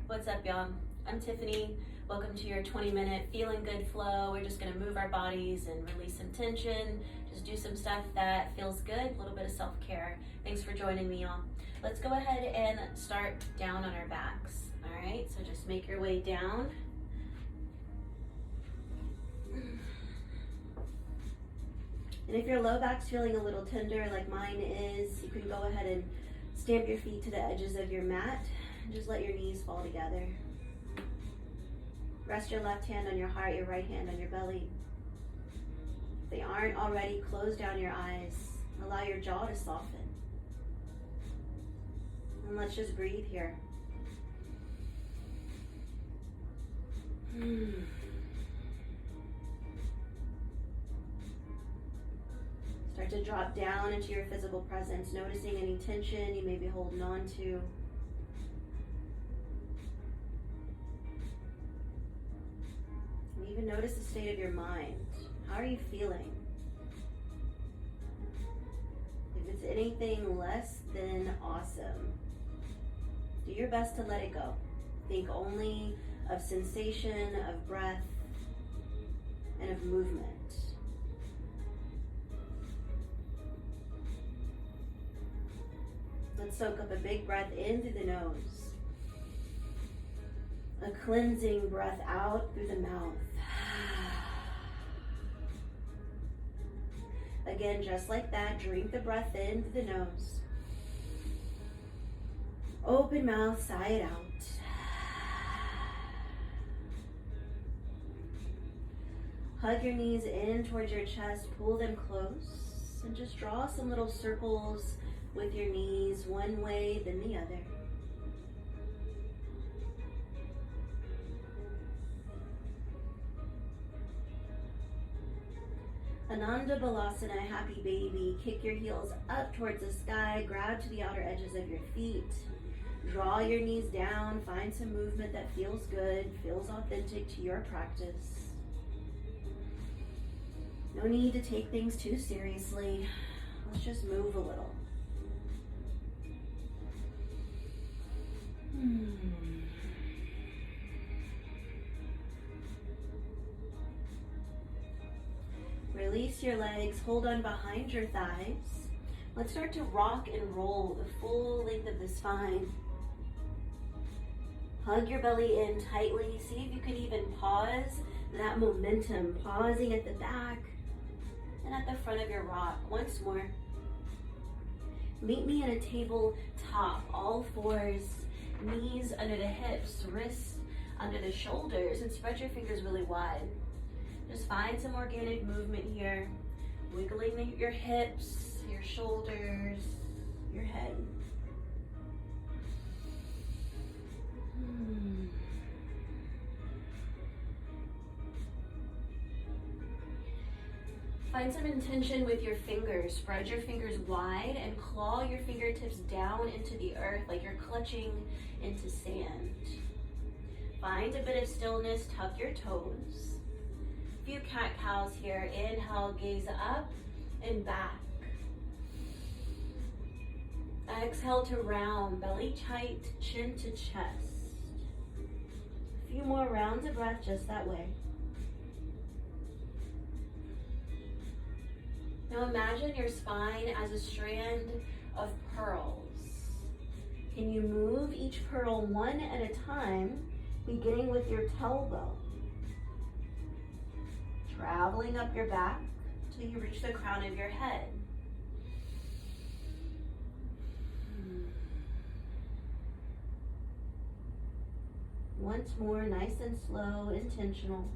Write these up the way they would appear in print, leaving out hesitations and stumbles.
What's up, y'all? I'm Tiffany. Welcome to your 20-minute feeling good flow. We're just gonna move our bodies and release some tension. Just do some stuff that feels good, a little bit of self-care. Thanks for joining me, y'all. Let's go ahead and start down on our backs. All right, so just make your way down. And if your low back's feeling a little tender like mine is, you can go ahead and stamp your feet to the edges of your mat and just let your knees fall together. Rest your left hand on your heart, your right hand on your belly. If they aren't already, close down your eyes. Allow your jaw to soften. And let's just breathe here. Start to drop down into your physical presence, noticing any tension you may be holding on to. And even notice the state of your mind. How are you feeling? If it's anything less than awesome, do your best to let it go. Think only of sensation, of breath, and of movement. Let's soak up a big breath in through the nose. A cleansing breath out through the mouth. Again, just like that, drink the breath in through the nose. Open mouth, sigh it out. Hug your knees in towards your chest, pull them close, and just draw some little circles with your knees, one way, then the other. Ananda Balasana, happy baby. Kick your heels up towards the sky, grab to the outer edges of your feet. Draw your knees down, find some movement that feels good, feels authentic to your practice. No need to take things too seriously. Let's just move a little. Release your legs, hold on behind your thighs. Let's start to rock and roll the full length of the spine. Hug your belly in tightly. See if you can even pause that momentum, pausing at the back and at the front of your rock. Once more. Meet me in a tabletop, all fours, knees under the hips, wrists under the shoulders, and spread your fingers really wide. Just find some organic movement here, wiggling your hips, your shoulders, your head. Find some intention with your fingers. Spread your fingers wide and claw your fingertips down into the earth like you're clutching into sand. Find a bit of stillness, tuck your toes. A few cat-cows here. Inhale, gaze up and back. Exhale to round, belly tight, chin to chest. A few more rounds of breath just that way. Now imagine your spine as a strand of pearls. Can you move each pearl one at a time, beginning with your tailbone? Traveling up your back till you reach the crown of your head. Once more, nice and slow, intentional.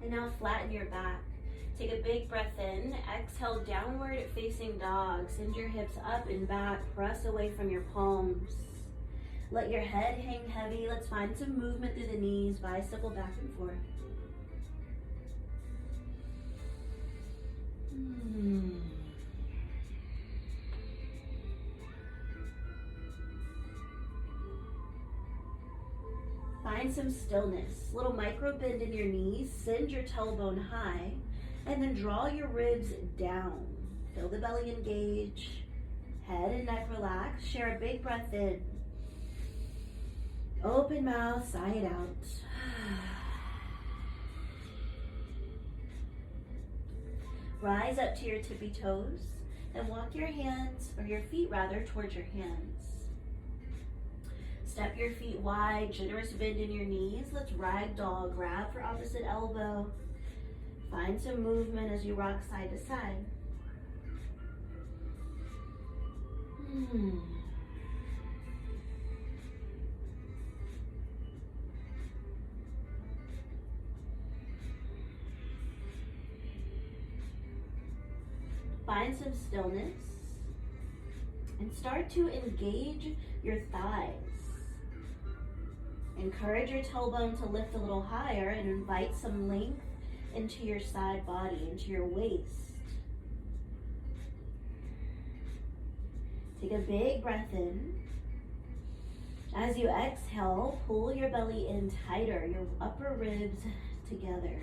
And now flatten your back. Take a big breath in. Exhale, downward facing dog. Send your hips up and back. Press away from your palms. Let your head hang heavy. Let's find some movement through the knees. Bicycle back and forth. find some stillness. Little micro bend in your knees, send your tailbone high, and then draw your ribs down. Feel the belly engage, head and neck relax. Share a big breath in. Open mouth, sigh it out. Rise up to your tippy toes and walk your hands, or your feet rather, towards your hands. Step your feet wide, generous bend in your knees. Let's ragdoll, grab for opposite elbow. Find some movement as you rock side to side. Find some stillness and start to engage your thighs. Encourage your tailbone to lift a little higher and invite some length into your side body, into your waist. Take a big breath in. As you exhale, pull your belly in tighter, your upper ribs together.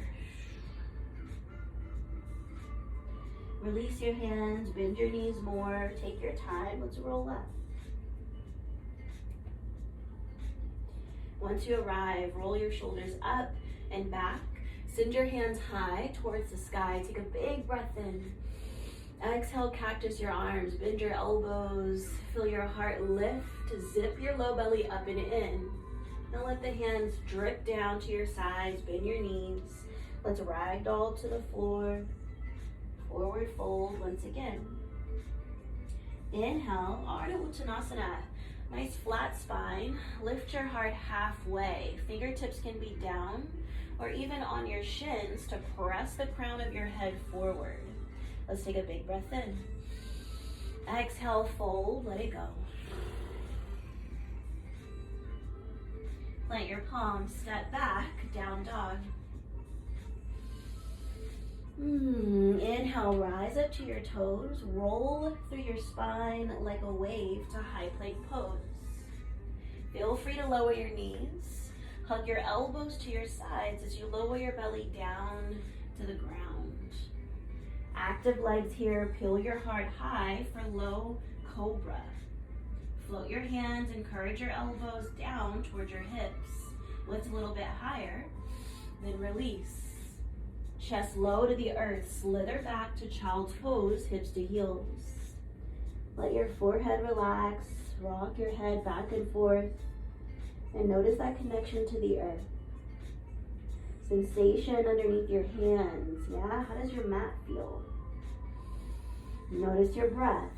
Release your hands, bend your knees more, take your time, let's roll up. Once you arrive, roll your shoulders up and back. Send your hands high towards the sky. Take a big breath in. Exhale, cactus your arms, bend your elbows, feel your heart lift, zip your low belly up and in. Now let the hands drip down to your sides, bend your knees. Let's ragdoll to the floor. Forward fold once again. Inhale, Ardha Uttanasana. Nice flat spine. Lift your heart halfway. Fingertips can be down or even on your shins to press the crown of your head forward. Let's take a big breath in. Exhale, fold, let it go. Plant your palms, step back, down dog. Inhale, rise up to your toes, roll through your spine like a wave to high plank pose. Feel free to lower your knees. Hug your elbows to your sides as you lower your belly down to the ground. Active legs here, peel your heart high for low cobra. Float your hands, encourage your elbows down towards your hips. Lift a little bit higher, then release. Chest low to the earth, slither back to child's pose, hips to heels. Let your forehead relax, rock your head back and forth, and notice that connection to the earth. Sensation underneath your hands, yeah? How does your mat feel? Notice your breath.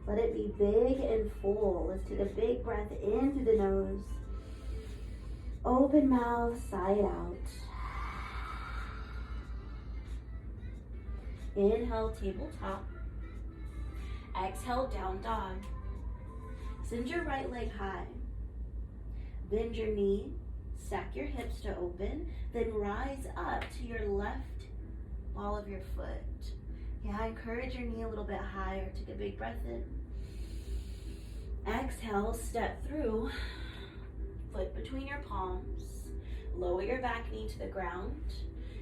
Let it be big and full. Let's take a big breath in through the nose. Open mouth, sigh it out. Inhale, tabletop. Exhale, down dog. Send your right leg high. Bend your knee, stack your hips to open, then rise up to your left ball of your foot. Yeah, encourage your knee a little bit higher. Take a big breath in. Exhale, step through. Foot between your palms. Lower your back knee to the ground.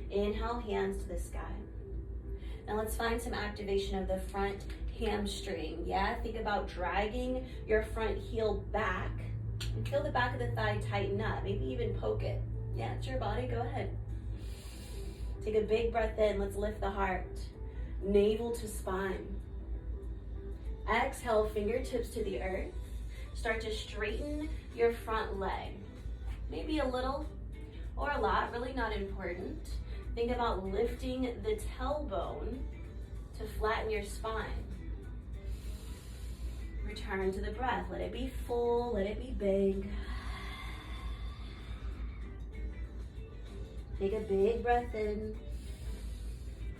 Inhale, hands to the sky. Now let's find some activation of the front hamstring. Yeah, think about dragging your front heel back and feel the back of the thigh tighten up. Maybe even poke it. Yeah, it's your body, go ahead. Take a big breath in, let's lift the heart. Navel to spine. Exhale, fingertips to the earth. Start to straighten your front leg. Maybe a little or a lot, really not important. Think about lifting the tailbone to flatten your spine. Return to the breath. Let it be full, let it be big. Take a big breath in.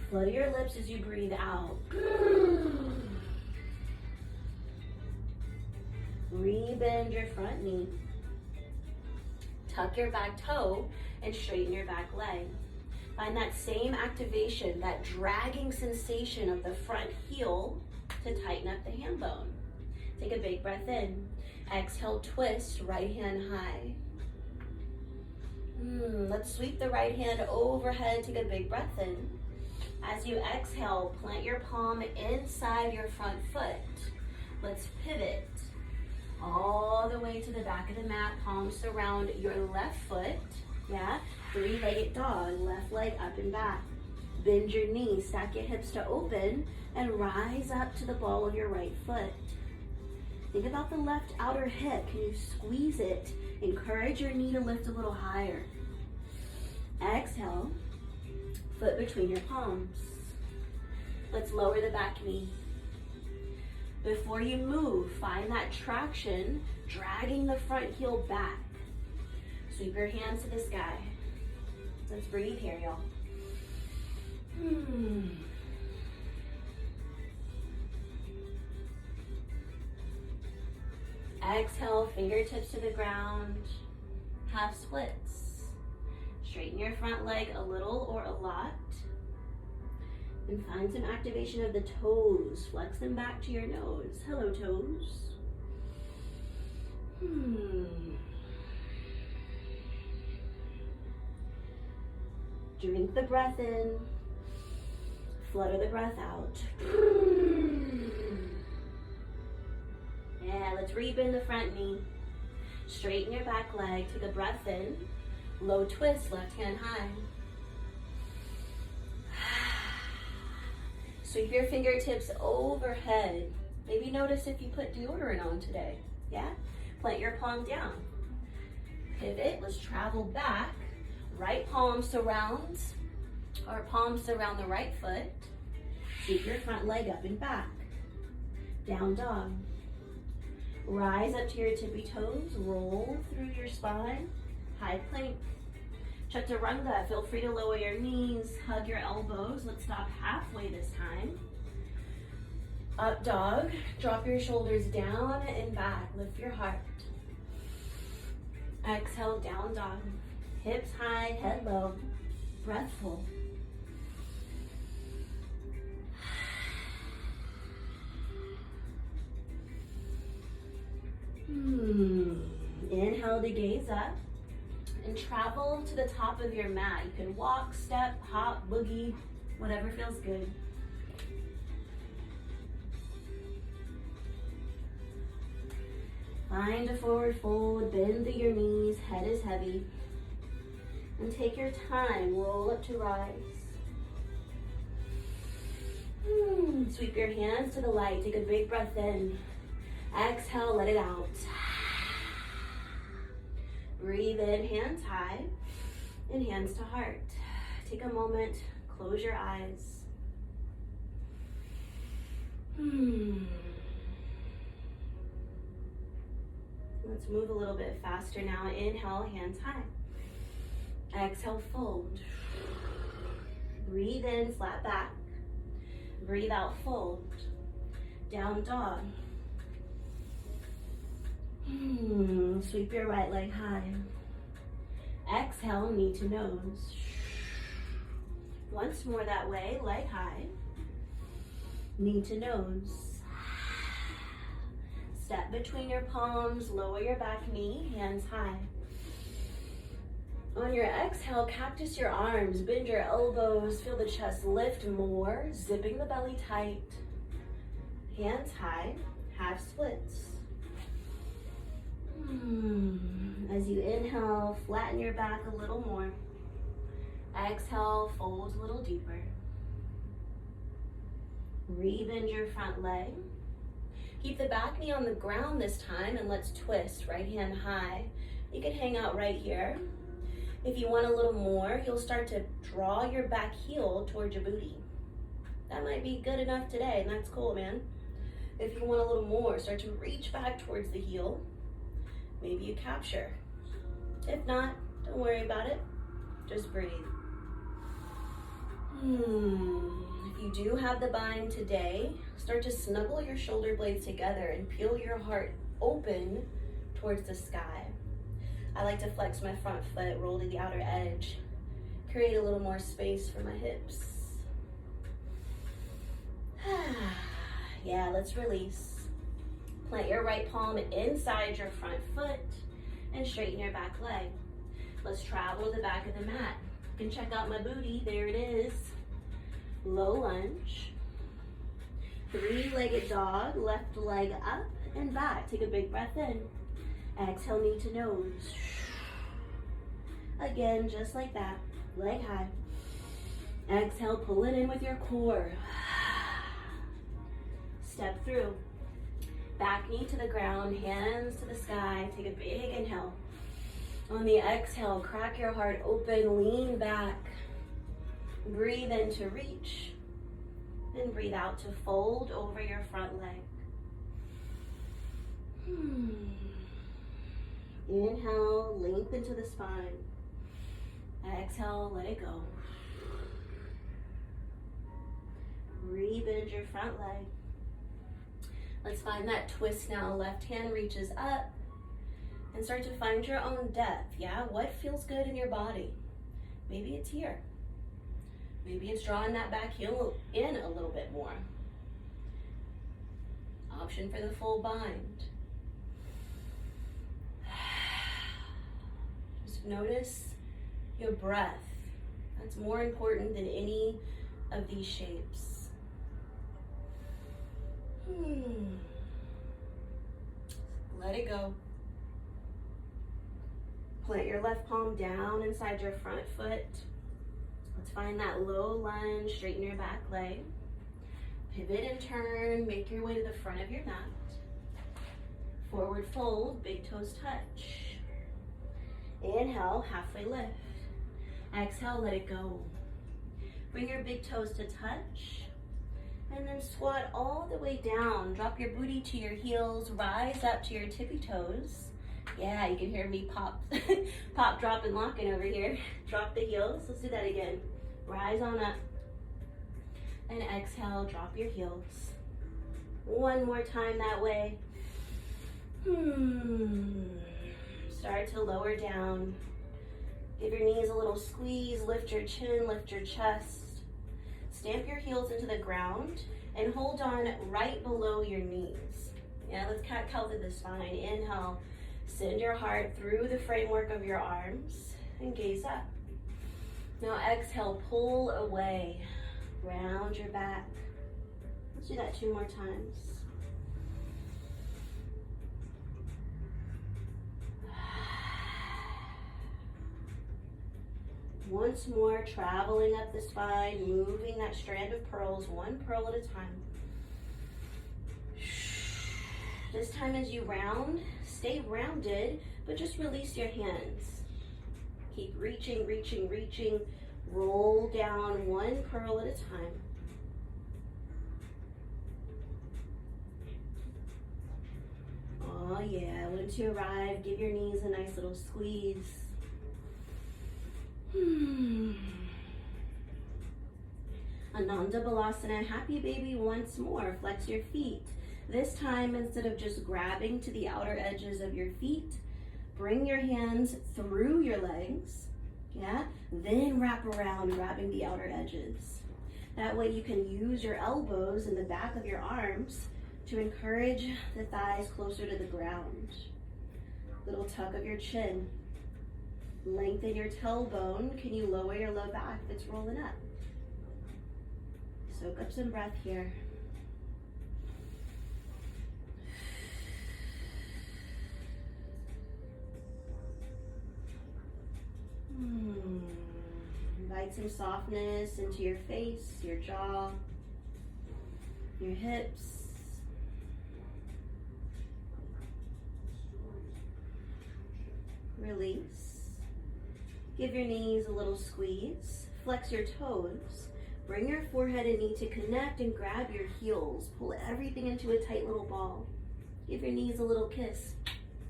Flutter your lips as you breathe out. Rebend your front knee. Tuck your back toe and straighten your back leg. Find that same activation, that dragging sensation of the front heel to tighten up the ham bone. Take a big breath in. Exhale, twist, right hand high. Let's sweep the right hand overhead, take a big breath in. As you exhale, plant your palm inside your front foot. Let's pivot all the way to the back of the mat, palms surround your left foot. Yeah, three-legged dog, left leg up and back. Bend your knees, stack your hips to open, and rise up to the ball of your right foot. Think about the left outer hip. Can you squeeze it? Encourage your knee to lift a little higher. Exhale, foot between your palms. Let's lower the back knee. Before you move, find that traction, dragging the front heel back. Sweep your hands to the sky. Let's breathe here, y'all. Exhale, fingertips to the ground, half splits. Straighten your front leg a little or a lot. And find some activation of the toes. Flex them back to your nose. Hello, toes. Drink the breath in. Flutter the breath out. Yeah, let's rebend the front knee. Straighten your back leg. Take a breath in. Low twist, left hand high. Sweep your fingertips overhead. Maybe notice if you put deodorant on today. Yeah? Plant your palm down. Pivot, let's travel back. Right palm surrounds, or palms surround the right foot. Sweep your front leg up and back. Down dog. Rise up to your tippy toes, roll through your spine. High plank. Chaturanga, feel free to lower your knees, hug your elbows. Let's stop halfway this time. Up dog, drop your shoulders down and back, lift your heart. Exhale, down dog. Hips high, head low, breath full. Inhale to gaze up and travel to the top of your mat. You can walk, step, hop, boogie, whatever feels good. Find a forward fold, bend through your knees, head is heavy. And take your time, roll up to rise. Sweep your hands to the light, take a big breath in. Exhale, let it out. Breathe in, hands high, and hands to heart. Take a moment, close your eyes. Let's move a little bit faster now. Inhale, hands high. Exhale, fold. Breathe in, flat back. Breathe out, fold. Down dog. Sweep your right leg high. Exhale, knee to nose. Once more that way, leg high. Knee to nose. Step between your palms, lower your back knee, hands high. On your exhale, cactus your arms, bend your elbows, feel the chest lift more, zipping the belly tight. Hands high, half splits. As you inhale, flatten your back a little more. Exhale, fold a little deeper. Rebend your front leg. Keep the back knee on the ground this time, and let's twist, right hand high. You can hang out right here. If you want a little more, you'll start to draw your back heel towards your booty. That might be good enough today, and that's cool, man. If you want a little more, start to reach back towards the heel. Maybe you capture. If not, don't worry about it. Just breathe. If you do have the bind today, start to snuggle your shoulder blades together and peel your heart open towards the sky. I like to flex my front foot, roll to the outer edge, create a little more space for my hips. Yeah, let's release. Plant your right palm inside your front foot and straighten your back leg. Let's travel to the back of the mat. You can check out my booty, there it is. Low lunge. Three-legged dog, left leg up and back. Take a big breath in. Exhale, knee to nose. Again, just like that, leg high. Exhale, pull it in with your core. Step through. Back knee to the ground, hands to the sky. Take a big inhale. On the exhale, crack your heart open, lean back. Breathe in to reach. And breathe out to fold over your front leg. Inhale, lengthen to the spine. Exhale, let it go. Rebend your front leg. Let's find that twist now. Left hand reaches up and start to find your own depth. Yeah, what feels good in your body? Maybe it's here. Maybe it's drawing that back heel in a little bit more. Option for the full bind. Just notice your breath. That's more important than any of these shapes. Let it go. Plant your left palm down inside your front foot. Let's find that low lunge, straighten your back leg. Pivot and turn, make your way to the front of your mat. Forward fold, big toes touch. Inhale, halfway lift. Exhale, let it go. Bring your big toes to touch. And then squat all the way down. Drop your booty to your heels, rise up to your tippy toes. Yeah, you can hear me pop, pop, drop, and locking over here. Drop the heels. Let's do that again. Rise on up. And exhale, drop your heels. One more time that way. Start to lower down. Give your knees a little squeeze. Lift your chin, lift your chest. Stamp your heels into the ground and hold on right below your knees. Yeah, let's cat-cow to the spine. Inhale. Send your heart through the framework of your arms and gaze up. Now exhale, pull away. Round your back. Let's do that 2 more times. Once more, traveling up the spine, moving that strand of pearls, 1 pearl at a time. This time as you round, stay rounded, but just release your hands. Keep reaching, reaching, reaching. Roll down 1 pearl at a time. Oh yeah, once you arrive, give your knees a nice little squeeze. Ananda Balasana, happy baby once more. Flex your feet. This time, instead of just grabbing to the outer edges of your feet, bring your hands through your legs, yeah? Then wrap around, grabbing the outer edges. That way you can use your elbows and the back of your arms to encourage the thighs closer to the ground. Little tuck of your chin. Lengthen your tailbone. Can you lower your low back if it's rolling up? Soak up some breath here. Invite some softness into your face, your jaw, your hips. Release. Give your knees a little squeeze. Flex your toes. Bring your forehead and knee to connect and grab your heels. Pull everything into a tight little ball. Give your knees a little kiss.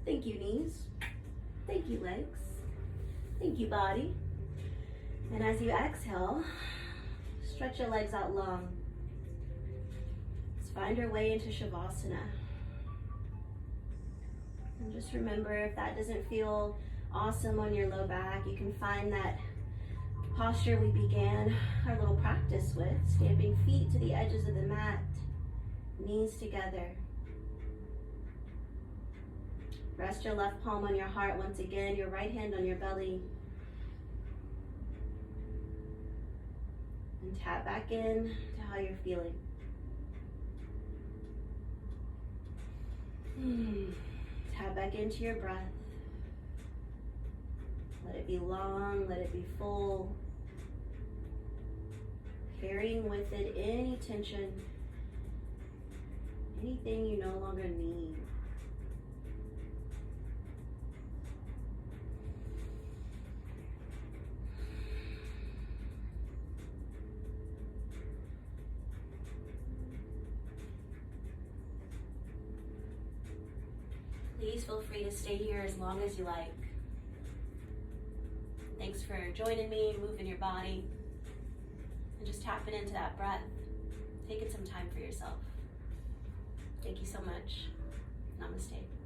Thank you, knees. Thank you, legs. Thank you, body. And as you exhale, stretch your legs out long. Let's find our way into Shavasana. And just remember, if that doesn't feel awesome on your low back, you can find that posture we began our little practice with, stamping feet to the edges of the mat, knees together. Rest your left palm on your heart once again, your right hand on your belly. And tap back in to how you're feeling. Tap back into your breath. Let it be long, let it be full. Carrying with it any tension, anything you no longer need. Please feel free to stay here as long as you like. Thanks for joining me, moving your body, and just tapping into that breath, taking some time for yourself. Thank you so much. Namaste.